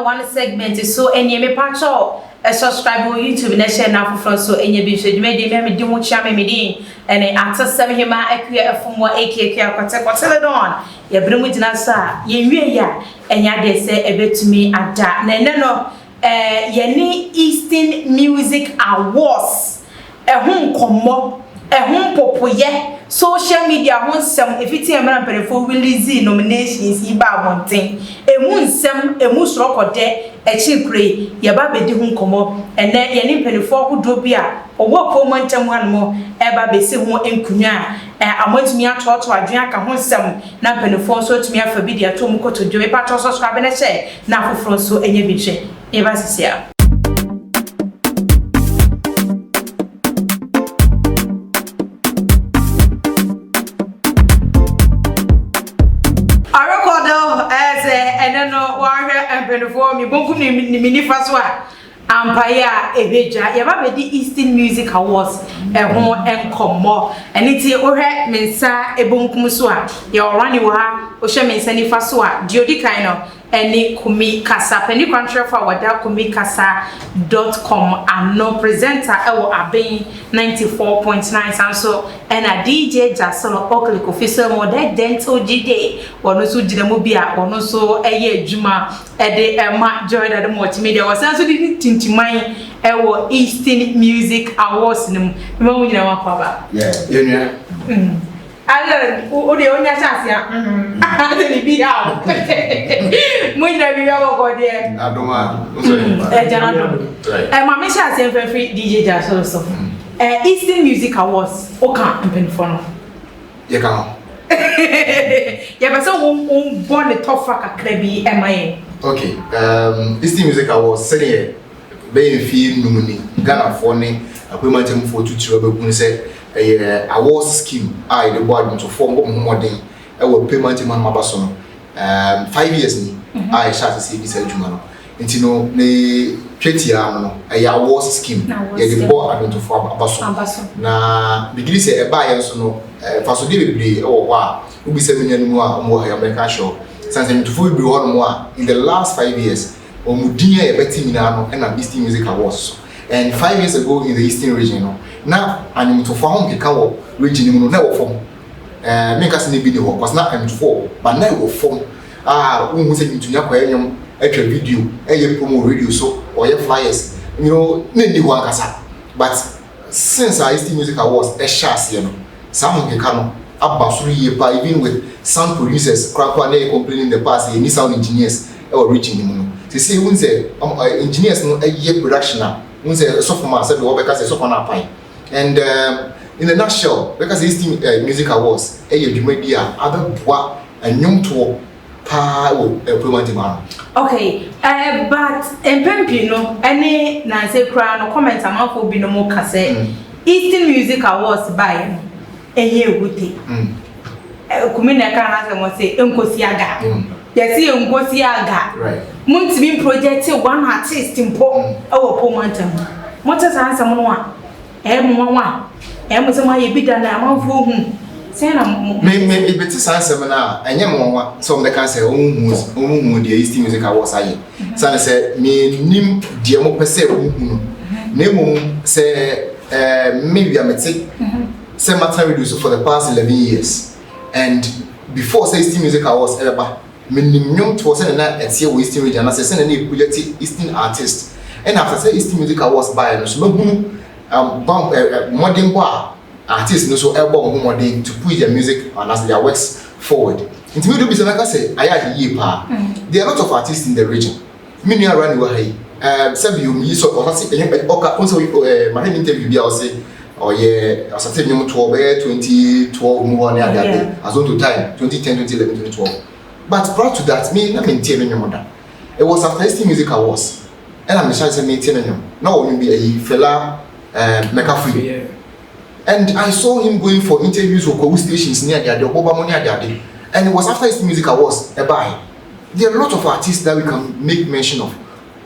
one segment so any me patcho subscribe on YouTube na share na for so any bi hwe dwuma de me di mo chia me din and atsasem hima akua efomo akekua kwate don ye bre mu gina sa ye nwie ya enya de se ebetumi ada na ene no ye ni Eastern Music Awards ehun komo ehun popoye social media hon sem efiti emra perefo release nominations yi ba wonten emu nsem emu sorokode echikure ye ba bedi hun komo ene ye ni perefo kudo bia owo ko montam hanmo e ba besi ho enkunwa amatumi atoto adwen aka hon sem na perefo so tumi afa bi dia to mu kotojo me pa to subscribe na share na afoforo so enye bi hwe e ba sisia. For me, bonkum ni minifa so a ampaye a ebeja ye ba be di Eastern Music Awards ho enkomo eniti ohwe mensa ebonkum so a ye orani wo ha ohwe mensa ni fa so a diodi kan no eni kumi kasa pani control for wada kumikasa.com ano presenter ewo aben 94.9 sanso ena DJ Jasolo Oklik official model dental GD wono so jiremu bia wono so eye adwuma ede ema joy that multimedia wasanso di tintiman ewo Eastern Music Awards nim me wo nyina wakwa yeah yenua o de onya chance ya ade bi ya mo ina bi ya go de adoma jana do ma me chance en free DJ Jasolo so Eastern Music Awards o kan mpenfo no ye kan ya ba so won born the top kakra bi emaye okay Eastern Music Awards say here be fi numuni Ghana for ne akwemantem for tutu be kun say awards scheme I the board to form modern e wo payment man mabaso no 5 years ni I start to see this adwuma no nti no ne twetia no awards scheme ye the board adon to form abaso na bigiri say e ba ye so no faso de bebre e wo ho a ubi se menya no a mo ha American show sanse to for bebre ho no a in the last 5 years omudin e beti mina no na Eastern Music Awards and 5 years ago in the Eastern region no na animto for home keka wo region mu no na wo form me kase ne bi de ho cause na animto but na wo form unhu se ntunya kwa enyom atwa video promo radio so or flyers you know na ni ho akasa but since our Eastern Music Awards share no some keka no abasuru ye pa even with sound producers kwakwa na complaining the past any sound engineers or region mu no say unse engineers no production na unse software say we because software na pai. And in a nutshell, because Eastern Music Awards, dwumadi a abeboa anyom to pa wo promote man. Okay, but empempi no any na say kra no comment amafo bi no mo ka say Eastern Music Awards by no ewute. Kumi na ka na say mo say enkosi aga. Yes, enkosi aga. Right. Muntimi project one artist impo ewo promote. Mo tsa answer mo no a mwa se ma ye bida na amanfo hu se na me beti sansem na enye mwa so me kan say ohu the Eastern Music Awards aye san say me nim de mo pese ohu no na mo se me bia meti se matter reduce for the past 11 years and before say Eastern Music Awards eba me nim nyom to se na etie wo Eastern region na se na e project Eastern artist and after say Eastern Music Awards by no so me modern bar artists no so elbow modern to push their music and as their works forward. Into me do be like I say I had ye pa. There are a lot of artists in the region. Many are running away. Some you me so or say also my interview be I say oh yeah as I said 2012 move on there as on to time 2010 2011 2012. But prior to that me na maintain no more. It was after Eastern Music Awards and I'm sure say maintain no. Now we be a fella McAfee. Yeah. And I saw him going for interviews with Kowu stations near the Obama near the and it was after Eastern Music Awards there are a lot of artists that we can make mention of.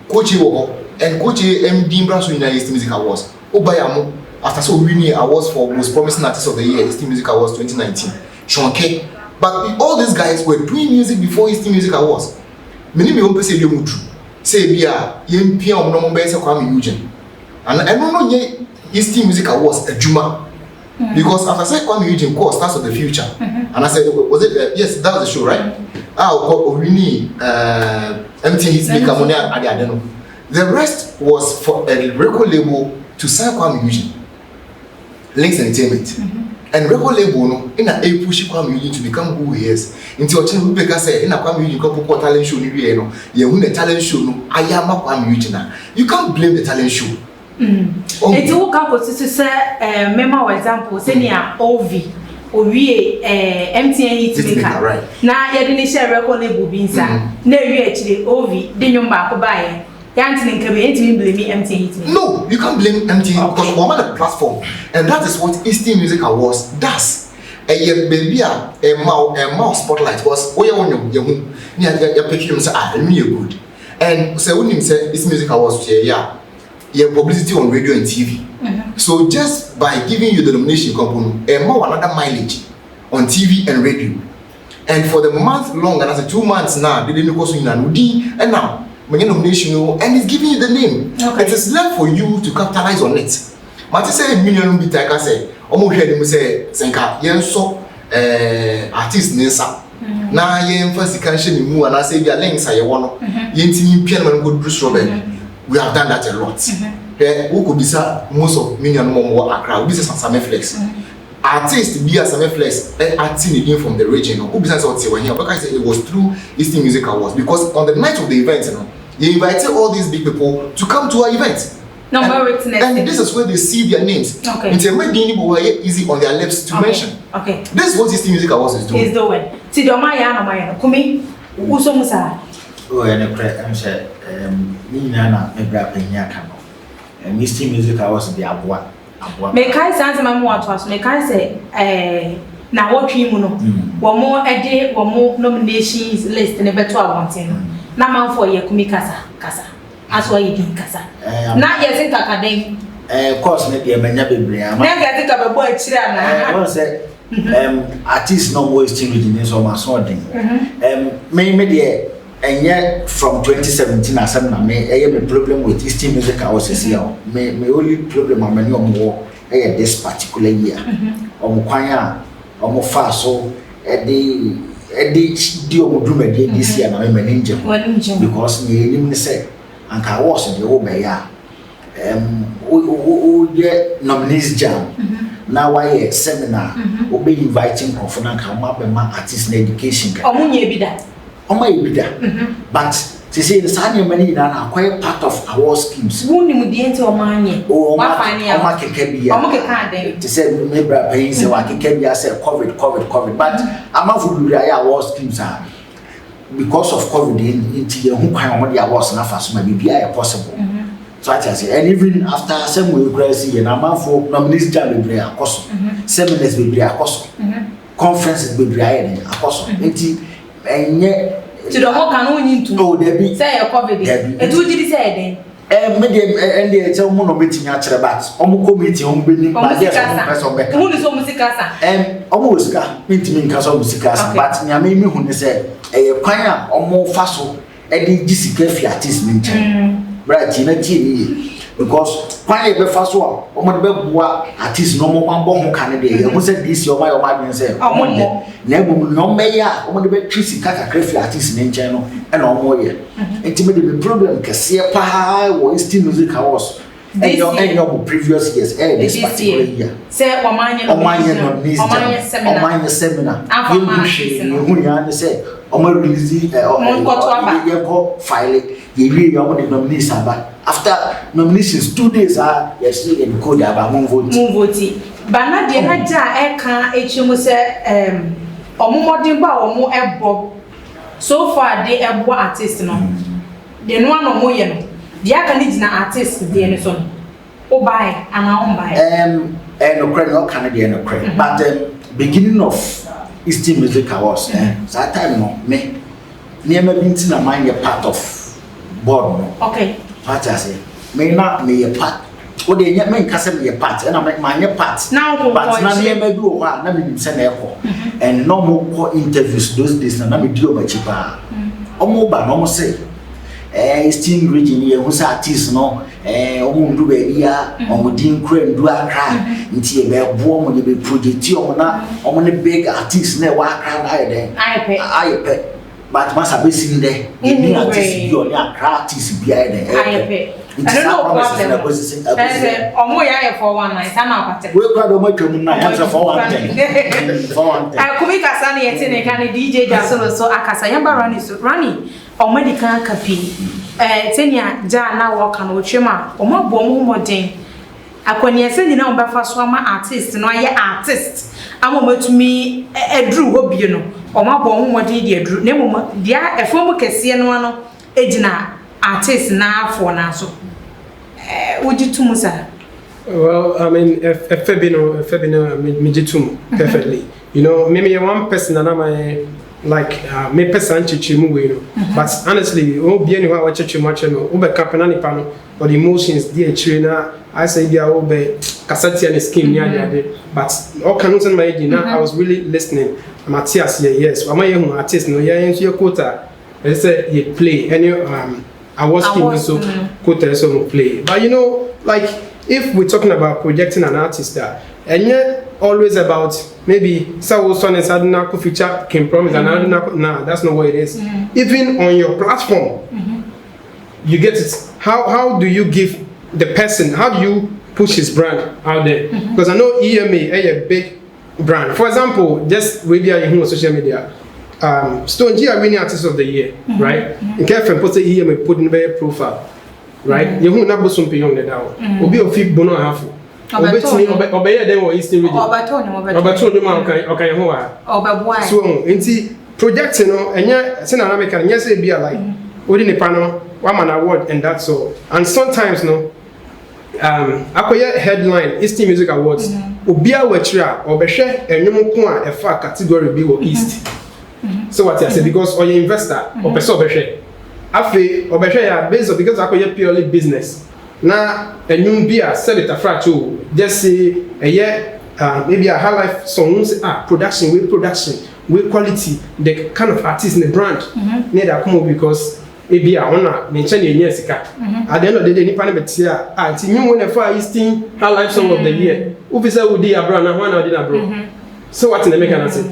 Coach and Coach MD Brasso in the Eastern Music Awards. Obayamo after so winning awards for most promising artist of the year Eastern Music Awards 2019. Sean K. But all these guys were doing music before Eastern Music Awards. Many me won't say you mutu. say bia yen pia om no mo be say Kwame Eugene and I don't know ye East Music Awards adwuma because after say Kwame Eugene called Stars of the Future and I said was it yes that was the show right Orini MTN Hits Maker Monia Adi the rest was for a record label to sign Kwame Eugene Links Entertainment and record label no in a push Kwame Eugene to become who he is until Ochen Rebecca say in a Kwame Eugene couple talent show ni we no ye win a talent show no ayama Kwame Eugene you can't blame the talent show Eti wo ka ko sisi say memo example senior Ovi owie MTN Hits Maker na ye de ni share record label bi nsa na ewie akire Ovi de nyom ba ko bae yanti nkabe enti blame MTN Hits Maker. No, you can't blame MTN because we're on a platform and that is what East Music Awards does. Baby a mouse spotlight was where you pick him say me good and say when him say East Music Awards yeah publicity on radio and TV. So just by giving you the nomination component more another mileage on TV and radio and for the month long and as 2 months now they didn't go so in and now nomination and it's giving you the name. It is left for you to capitalize on it. But say million bit like I say almost hear them say senka yen so artist nessa na yen first can show mu and I say their links are one yen timi piano man go Bruce Robert. We have done that a lot. Who could be most of million more Accra, this is Same Flex. Artists be a Same Flex acting from the region. Who business out here because it was through East Music Awards because on the night of the event, they invited all these big people to come to our event. And this is where they see their names. Okay. It's a very easy on their lips to mention. Okay. This is what East Music Awards is doing. Is doing. See, the Maya no Maya. Kumi, uso musa. Oh, and I'm saying, me na ebra penya ka no. East Music Awards the aboa. Me kai sanse mamu atwas. Me kai say na wotwe mu no. Wo mo ede wo mo nominations list ne beto abonten no. Na manfo ye Kumi kasa. Aso ye din kasa. Na ye sin kakaden. Course ne de manya bebre ama. Na ga tika bebo akira na. Won say artist no more East Music so ma so den. Me de enye from 2017 asem na me me problem with East Music Awards this year. Me only problem am any omo this particular year. Omo kwan a omo fa so di omo dwumade this year na me ninja. Because me nim ne say anka awards de wo be ya o nominees jam na why seminar o be inviting confirm anka ma be ma artist na education ka omo nye bi da but to say the same money na quite part of our schemes. Wuni mu die nti o manye. Wa fani ya. O ma keke bia. O mo keka den. To say me bra pay say wa keke bia say COVID but amafu duri ya our schemes are because of COVID into ye hu kwan mo dia was na faso ma bibia possible. So I say and even after some we crazy na amafu nominees jam be akoso. Seminars be akoso. Conferences be akoso. Enti enye to the more can only to oh there be say your COVID e do did say den me dem e tell mo no meeting a chere bat omo committee on be ni ba dey so person be who ni so musika sa omo osika mentimi nka so musika sa but nyame mi hu ni say kwan a omo fa so e dey gisika fi artist ni nchen right na tie ni because kwan e be fa so a omo de be boa artist no mo mambo ho kan de e mo say this your my adwen say omo na ebom no me ya omo de be twisi kaka krefi artist ni nchen no e na omo ye enti me de problem kese pa wo East Music Awards and your previous years this particular year say omanye seminar you ya say omo release go file ye we omo de nominees aba after nominations 2 days yes in code aba mo vote bana de na ja e kan echimu say omo modin ba omo ebo so far they ebo artist no de no ano mo ye no dia kan digina artist de ne so no o buy ana on buy no credit no can de no credit but beginning of East Music Awards that time no me near binti na man ye part of board no okay what I say me na me ye part o de nya me nkase me ye part na man ye part now but na near me do o na me nim se na ekọ and no more interviews those days na me do o ba chipa omo ba no mo say Eastern region here who say artists no omundu be dia omudin kura ndu akra nti e be bo mo be project o na omo ne big artists na wa akra na ayepe but masa be sin there ni artist bi o ni akra artist bi ayepe I don't know problem. Omo ya 419 sama kwate. We kwa do matwam na ya 419. Kumika sana yete ne kan DJ Jasolo so akasa yamba Rani so Rani omo di kan kapi tenia ja na wo kan otwema omo bo mo modern akwani ese nyina on befa so ama artist no aye artist ama matumi edru ho bie no omo bo mo modern di edru na mo dia efom kese no ano ejina artist na afo na so would sir? Well, I mean, Febino, Mijitum, perfectly. You know, maybe one person and I'm like me person chichimu, you know. But honestly, oh, be anywhere watch chichimu, no, ube kapenani pano or the emotions, dear trainer. I say they are obe kasati and skin near. But all canoes in my age now, I was really listening. Matthias, yes, I'm a young artist, no, yeah, into your quota. They say you play any I was so quote so play. But you know, like if we're talking about projecting an artist that and yet always about maybe so son and sadna could feature can promise and nah, that's not what it is. Even on your platform, you get it. How do you give the person, how do you push his brand out there? Because I know EMA is a big brand. For example, just maybe on social media. Stone G are winning artist of the year, right? In Kefin put it here, put in their profile, right? You who never some beyond the down. Obi of feet bono half. Obey them or Eastern region. Okay, so, inti projecting and yet, Sen American, yes, it be like within the panel, 1 man award, and that's all. And sometimes, no, Akoya headline Eastern Music Awards, Obia Wetria, or Beshe, and Yumukwa, a far category B or East. So what I say because or your investor or person obeshe afi obeshe ya based because akoye purely business na enyum bia sell it afracho just say a year maybe a high life song say production with quality the kind of artist in the brand need that come because maybe a ona mention yenye sika at the end of the day nipa na betia ti nyum when for Eastern high life song of the year ufisa udi abra na ho na odi na bro. So what in the mechanism?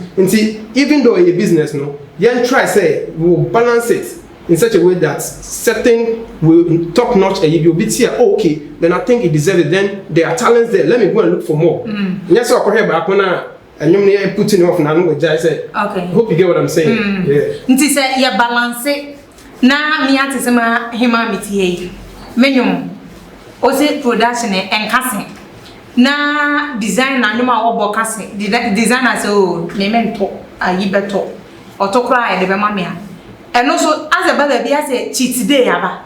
Even though a business, no, you try say we'll balance it in such a way that certain will top notch and you'll be here. Oh, okay, then I think it deserves it. Then there are talents there. Let me go and look for more. Yes, so I come here back when and you putting off now. I said, okay. Hope you get what I'm saying. Yeah. Nti say you balance it. Na me ati sema hima miti menyum. Osi production and casting. Na design na nyuma obo kase designer say oh me mento ayi beto otokra e de be ma me a eno so as a baba bia say cheat day aba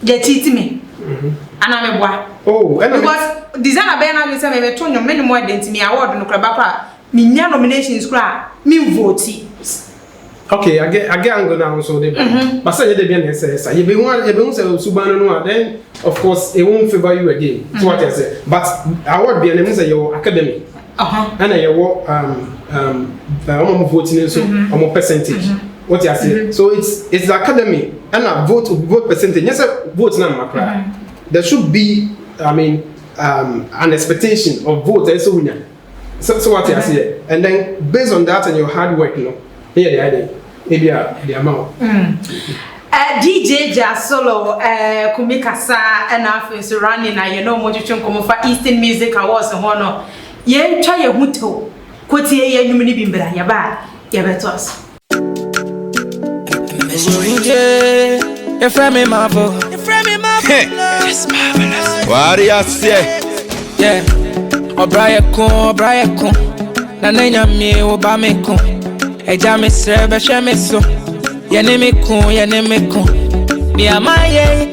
je cheat me ana me boa because designer be na me say me beto nyom me no more dent me award no kra ba kwa me nya nominations kra me vote. Okay, I get angle now so they but say they be an say you be say subano no then of course it won't favor you again. So what I say. But award be an say your academy. And your voting so or percentage. What you say. So it's the academy and a vote percentage. Yes, vote na makra. There should be an expectation of vote so what you say. And then based on that and your hard work, you know, here the idea. Maybe the amount. DJ Jasolo, Kumika sa and after running, you know, what you come for Eastern Music Awards and honor. Ye try a muto, quote ye, you may be better, ya bad, ya better us. You're from me, Marvel. Yes, marvelous. What do you say? Yeah, O'Brien, Nana, me, Obama. Eja me serve shame so ye ne me kun mi amaye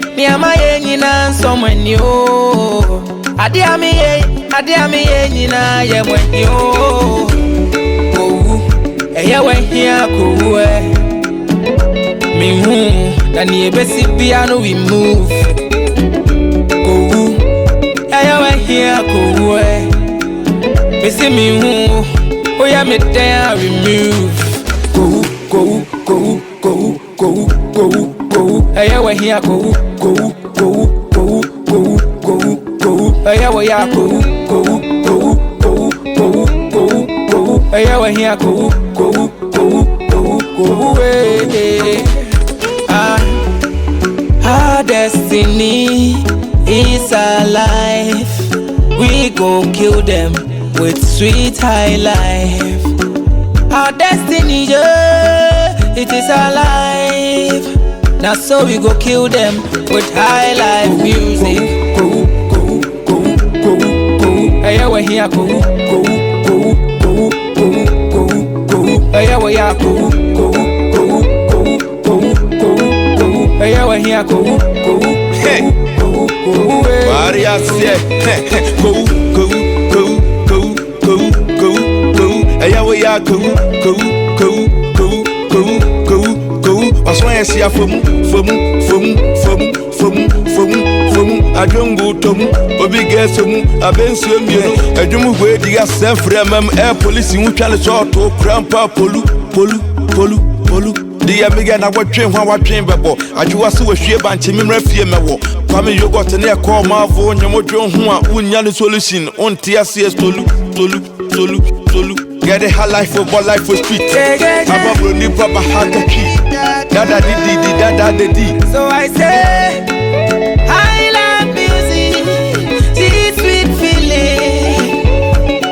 nyina somani o ade amiye nyina ye mwani o owu eye we hia ko mi hu na ni ebesi bia no we move owu eye we hia ko besi mi hu oya me there remove go Aya we here go. Aya we ya go. Aya we here go. Our destiny is alive. We gon' kill them with sweet high life. Our destiny, yeah, it is alive. Now so we go kill them with high life music. Hey, we here go. Hey, we here go. Hey, we here go. Varias, yeah. Go. Hey, we are go. I swear, see a from. I don't go to Obi Gassum, I been swimming. I don't wait the gas from air police in which I saw to Grandpa Polu. The Amiga na watching when watching bebo. I do was so sheer banch him refie mewo. Kwame you got a near call my phone, you mojo who unyali solution on TSCS tolu. Get a high life for life for speed. I'm a brony papa hacker key. Dada di. So I say, I love music, this sweet feeling.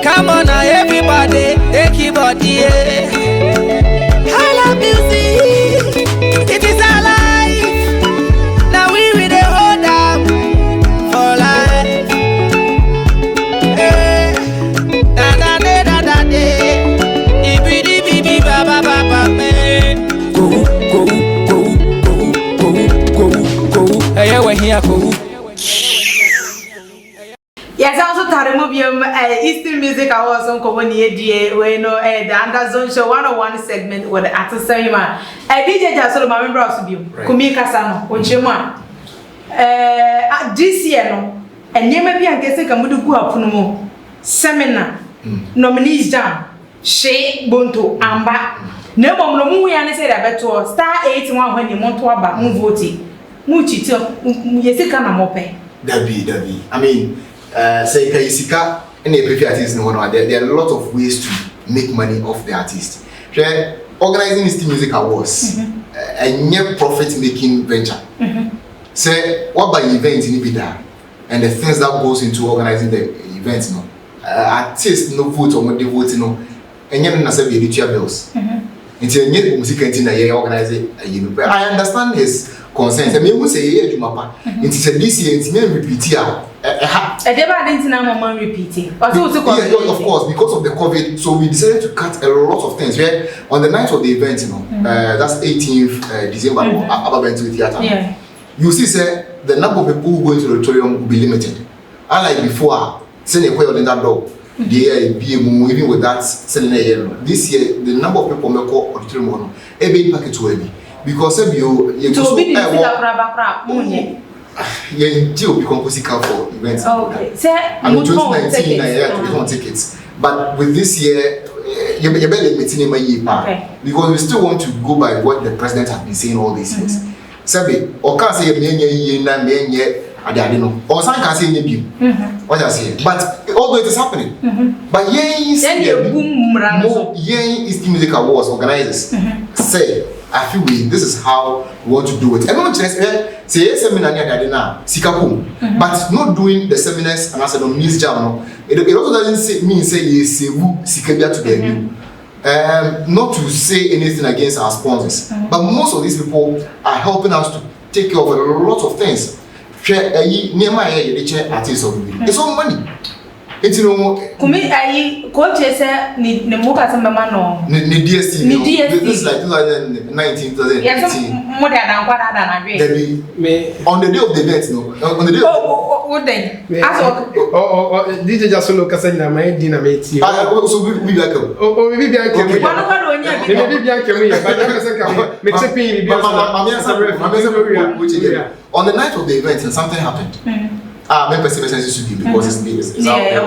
Come on now everybody, take your body, yeah. I love music, it is our life. Now we will hold up for life. Da. Ibi ba man. Hey, we here go. Yes, I also Tarimubium Eastern Music Awards on Komoni ADA, where no the Underzone Show 101 segment with the artist Sayima. DJ Jasolo, my member of Subium, Kumika Sano, Uchema. This year, no, and Yemapi and Kese Kamudu Puno seminar, nominees jam, Shea Bonto, Amba. No more, no more, and said I bet to star 81 when you want to about Muvoti. Muchito, Yesika Mope. Dabi. I mean, say Kayisika and a preferred artist no one. There are a lot of ways to make money off the artist. Organizing Eastern Music Awards, a near profit making venture. Say what by events in Ibida and the things that goes into organizing the events, no. Artists no vote or they vote, no, and yet not be the bills. Until yet music canteen organize it, but I understand his concerns. I mean, we say yeah, Jumapa. It's a this year, it's never repeat here. I never didn't know repeating. Yeah, of course, because of the COVID, so we decided to cut a lot of things. Where on the night of the event, you know, that's 18th December, Ababentu Theatre. Yeah. You see, say the number of people who go into the auditorium will be limited. Unlike before, sending a in that door. Even with that selling a year. This year, the number of people may call auditorium every packet to every because you to be the for events. Okay. I mean, 2019 I tickets. But with this year, you're barely meeting him a year because we still want to go by what the president has been saying all these years. Sabi, or can't say I don't know. Or some can say maybe. What I say. But although it is happening. But Eastern Music Awards organizers say, I feel this is how we want to do it. And not just say seminar now, Sikakum, but not doing the seminars and as a Miss Jam. It also doesn't mean say yes, Sikabia to the not to say anything against our sponsors. But most of these people are helping us to take care of a lot of things. It's all money. It's no. Kumi ayi coach say ni muka samba mano. Ni DSTV. DSTV. This is like 2019, 2018. Yes, more than on the day of the event, no. On the day. What day? DJ Jasolo Kasanya my dinner mate. So we welcome. We be welcome. We on the night of the event, something happened. My person should be because it's out there.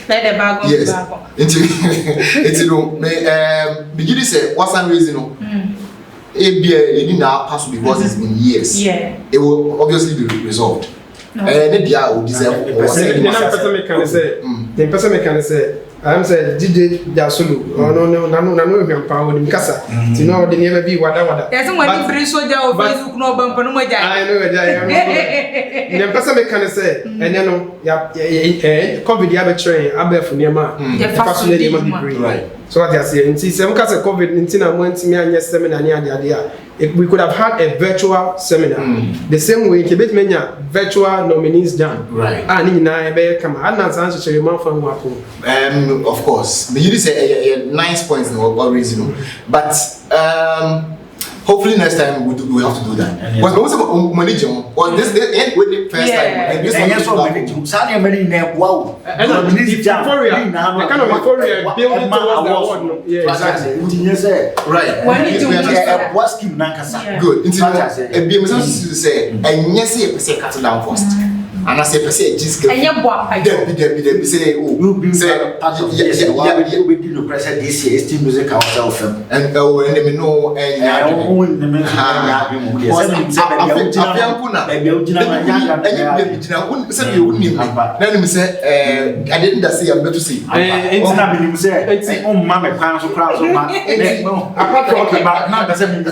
Let the bag go. Yes. It's begin to say what's some reason. you didn't pass because it's been years. Yeah. It will obviously be resolved. No. Media will deserve. The person can say, I'm saying DJ Jasulu. Oh no, power in Casa. You know, they never be whatever. There's someone bring soldier or Facebook no bump no more. I know the person can say, and then COVID have train, Abe for Nema. Right. So what you're saying, see, some case of COVID 19 went to me and yes seminar near the idea. We could have had a virtual seminar. The same way, Kibet Mania virtual nominees done. Right. And in I come, I not answer your mouth from Wapo. Of course, but you say a nice point in what reason, but hopefully next time we have to do that. But also manage or this with the first time. And this one manage. Sani many name wow. And the kind of euphoria building towards the award. Yeah, exactly. Right. When you do what's Kim Nankasa? Good. It's a BM to say, and yes, you say cut down first. And I say, just and your boy, Debbie say, oh, we'll be part of yes, we did the press this year, Steam Music ourselves. And and they know, and let me say, I didn't say I'm better to see. Oh, Mamma, crowns. Apart from not the same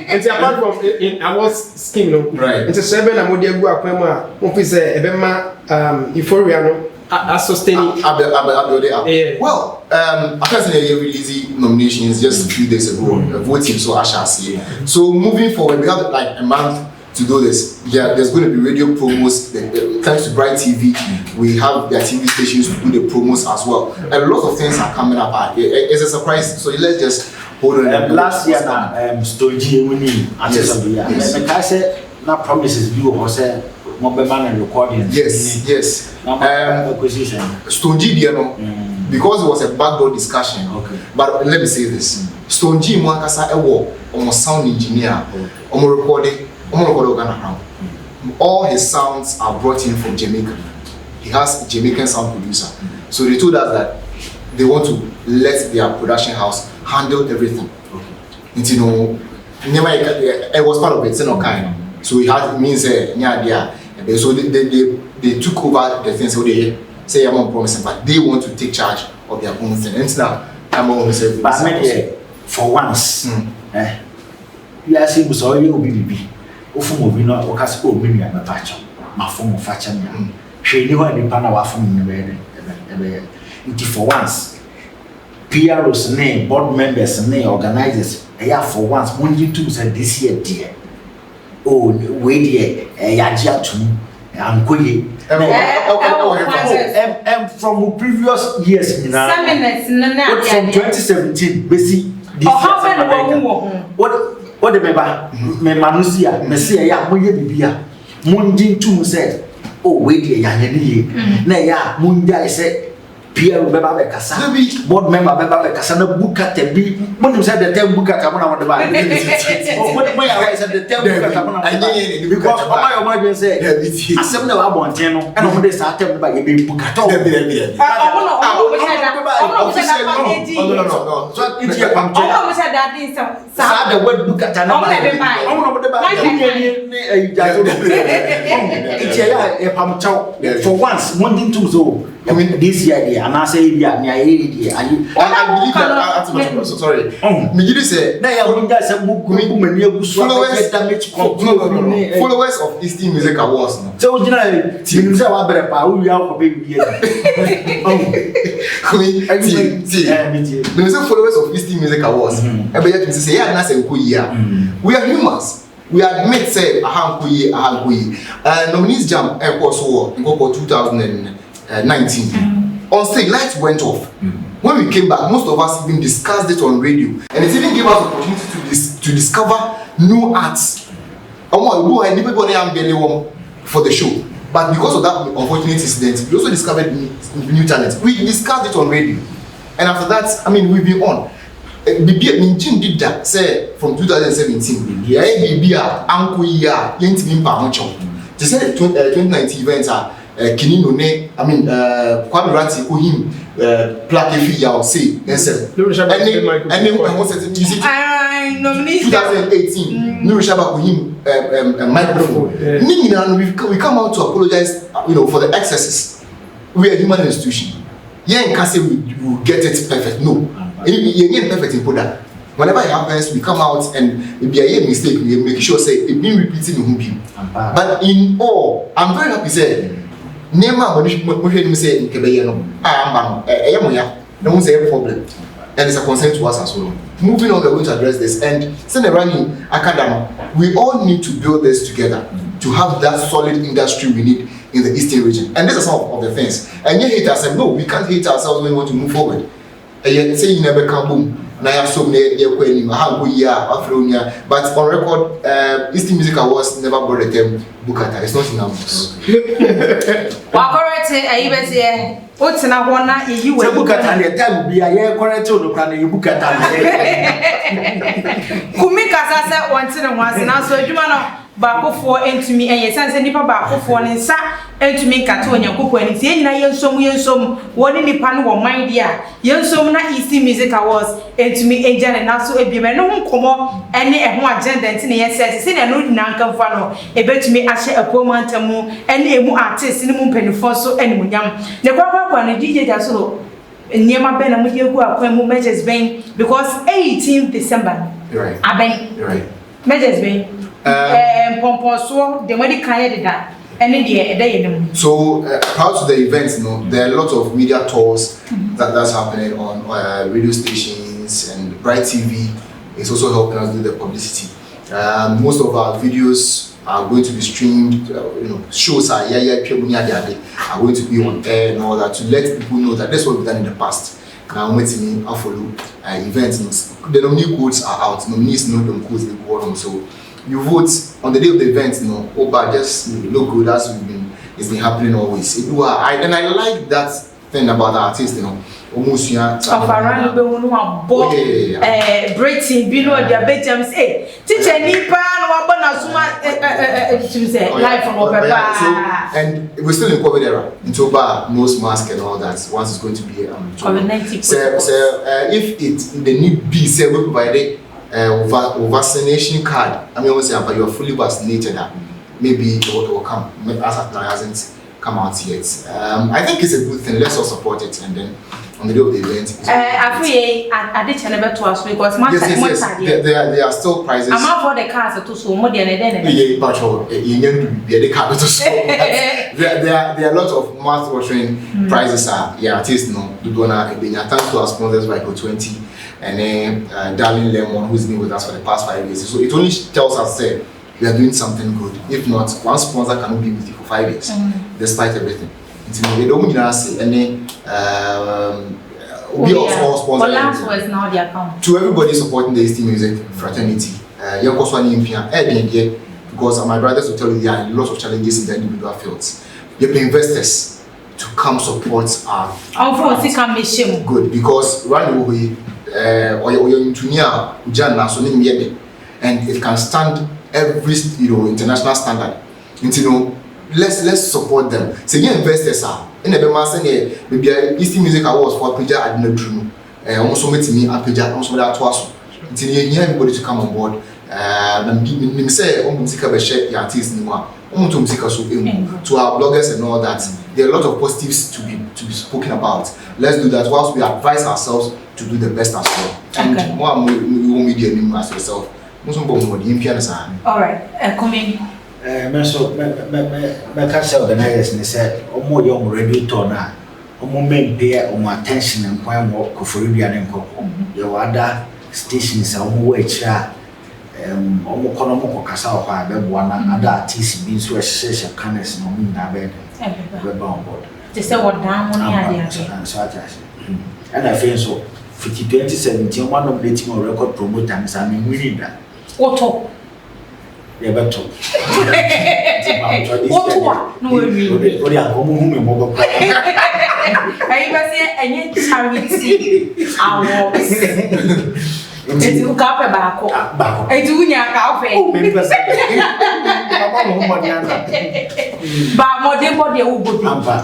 it's apart from I was scheming, right? It's a 7 and would you go say euphoria no sustaining. Well, I can't say you released nominations just a few days ago, voting, so I shall see. So moving forward, we have like a month to do this. Yeah, there's going to be radio promos. Thanks to Bright TV, we have their TV stations to do the promos as well. And a lot of things are coming up. It's a surprise. So let's just hold on. Last year, Stoji winning. Yes. Na promises you or say Mobeman and recording. Yes. Stone G, because it was a backdoor discussion. Okay. But let me say this: Stone G, Mwakasa Ewo, almost sound engineer, almost recording Ghana. All his sounds are brought in from Jamaica. He has a Jamaican sound producer. So they told us that they want to let their production house handle everything. You know, it was part of it, kind. So it had means so they took over the things. So they say I'm not promising, but they want to take charge of their own thing. And now I'm always saying, but for once, you are saying so you will be. Ofumo bi no okase ko mi nua mepacho mafomo facha nya hwe ni ho nipa na wafomo ne be nti for once PROs ne board members ne organizers for once money to say this year dear oh we dear yaji atum ankoye and from previous years from 2017 basi this what the member, me manusia, me say ya moye bibia. Munji tu say, oh wait ya nyani na ya munja say Pierre beba be kasa. Board member beba be kasa na buka tebi. Mun say the term buka ka na won ba. Oh what boy I say the term buka ka na. Because o my say asem na wa bonten no e no mo dey sa term ba ye be buka to. No. So it's your pam. Sa the word buka ta na ba. O mo dey ba. It's ya pam chow. For once one thing to so I mean this year and I say yeah me I believe that sorry. Me you say na ya won just mugu mani agusu damage followers of Eastern Music Awards no. So generally team say wa bere pa we are for baby here. Me say followers of Eastern Music Awards. E be yet me say yeah na say nko yi a. We are humans. We admit say ahankoyi. Nominees jam so in 2019. On stage, lights went off. When we came back, most of us even discussed it on radio, and it even gave us opportunity to discover new arts. For the show, but because of that unfortunate incident, we also discovered new talent. We discussed it on radio, and after that, I mean, we've been on. Jim did that, say from 2017. Yeah, BB, Uncle, yeah, 2019 events are Kinino ne I mean Kwame Ranti ko him plaque fi ya o say yes and who said you see 2018 Nuru Shaba ko him microphone we come out to apologize for the excesses. We are a human institution. Yeah, can't say we will get it perfect. No, you get perfect in product. Whenever it happens, we come out and if there is a mistake, we make sure say it been repeating the whole. But in all, I'm very happy say Nema when you say in Kebeyano, no say a problem, and it's a concern to us as well. Moving on, we're going to address this and send a running academy. We all need to build this together to have that solid industry we need in the Eastern region. And these are some of the things. And you hate ourselves. No, we can't hate ourselves when we want to move forward. And you say you never come boom. And I have so many but on record, Eastern Music Awards never brought the term Bukata. It's not in our books. Correct, what's in a one you will Bukata and the time will be a year correct to the plan you Bukata. Kumika said once in a once, and also you know. Baako for into me and yes and nipa baako for nsa into me kato nya kokko ani tie nyina yensom woni nipa no wo mind dia yensom na Eastern Music Awards into me agent na so ebieme no nkomo ene eho agenda ntine yes se na no nyina nkamfa no ebetumi ahye apomantamu ene emu artist ni mu mpanifo so ene munyam ne kwakwa no DJ ja so niema be na mu yegu akwan mu measures ben because 18th December right aben right measures ben so prior to the events, there are a lot of media tours that's happening on radio stations, and Bright TV is also helping us do the publicity. Most of our videos are going to be streamed. Shows are going to be on air and all that to let people know that that's what we've done in the past. Now, I'm waiting to follow events. The nominee codes are out. Nominees know them codes they go on. So you vote on the day of the event, just look good as it's been happening always. And I like that thing about the artist, almost around Britain, their bedrooms, teacher Nipa, live from and we're still in COVID era. In Toba, nose mask and all that. Once it's going to be COVID-19. So if the need be, say we provide vaccination card. I mean, but you are fully vaccinated. Maybe it will come. As of now, it hasn't come out yet. I think it's a good thing. Let's all support it, and then on the day of the event. I did never to us because yes. There are still prizes. I'm out for the cars to so more than there are a lot of mouth-watering prizes. Artists you're gonna be thanks to our sponsors like Go20 and then Darling Lemon, who's been with us for the past 5 years. So it only tells us that we are doing something good. If not, one sponsor cannot be with you for 5 years, despite everything. They don't mean us any we all sponsor. Last was now the account. To everybody supporting the Eastern Music fraternity, because my brothers will tell you there are lots of challenges in the individual fields. You pay investors to come support our mission. Good, because run away or and it can stand every international standard. Let's support them. So investors are in the maybe Eastern Music Awards for Pija at Nedrum. Also met me at Pija, also that was everybody to come on board. Say music artists to our bloggers and all that. There are a lot of positives to be spoken about. Let's do that whilst we advise ourselves to do the best as well. And more media as yourself. All right, come in. Cancer organizers said, more young radio toner, more men pay attention and point more Koforia and your other stations are more Omokonomoko Casal, one other artists being so essential kindness no mean that bed. We're bound. They say what down and I feel so. 2017, one of the team record promoters, I mean, we need that. What talk? Yeah, but what? No, we are home. I even say charity awards. It's a cup of bacco. I do not But modern body will be.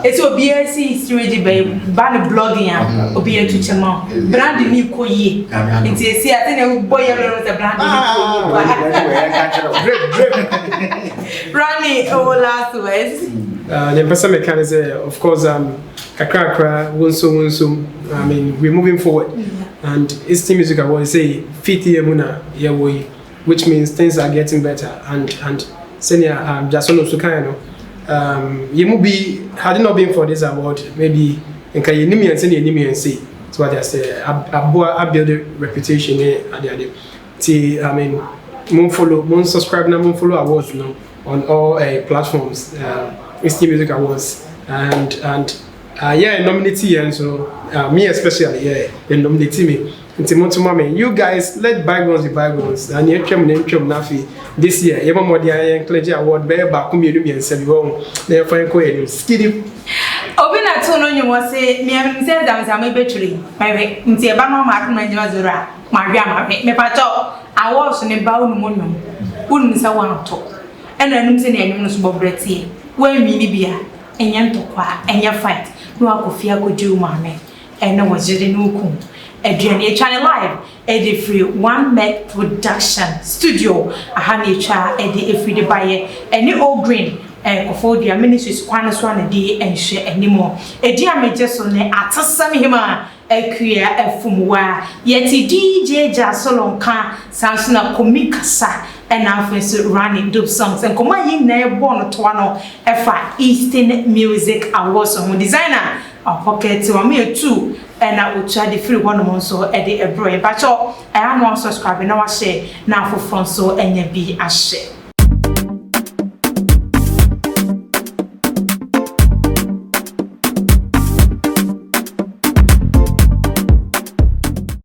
It's OBSC strategy by ban blogging and OBS to channel. Branding new koye. It's a see, I think boy alone the branding. Running all last words. The person mechanism, of course, kakra wonsum. I mean, we're moving forward, and it's team music. I will say, fit muna yawoi, which means things are getting better. And senior just one of Sukano. You be had it not been for this award, maybe in Kayinimi and senior Nimi and see. That's what I say. I build a reputation at the I mean, moon follow, moon subscribe, moon follow awards now on all platforms. It's team music awards and yeah, nominate and so me especially, yeah, and nominate me. You guys let bygones be bygones. And you came Nafi this year. Even more the Clergy Award, bear back, come here and say, "Oh, they're fine, quiet, skiddy." Obina tono you was say, me am say that I'm a betray. My way, Mtia Bama Martin Manjazura, Maria, me pato, I was in a bound monument. Wouldn't say one talk. And I'm saying, I'm not so bretty. Where me Libya, and yan to qua, and your fight. No, I could fear could do, mammy. And no was just no coon. Adrian Channel Live, Eddie Free One Meg Production Studio, a honey child, Eddie Free the buyer, and the old green, and for the ministries, one a day and share anymore. A dear major son, at some hima, a queer, a fumwa, yet DJ Jasolon can, sounds not comicasa, and our friends running dope songs, and come in there born to one F Eastern Music Awards on designer, a pocket to a mere two. And I will try the free one month so at the abroad. But I am not subscribing, now I share now for front so and be a share.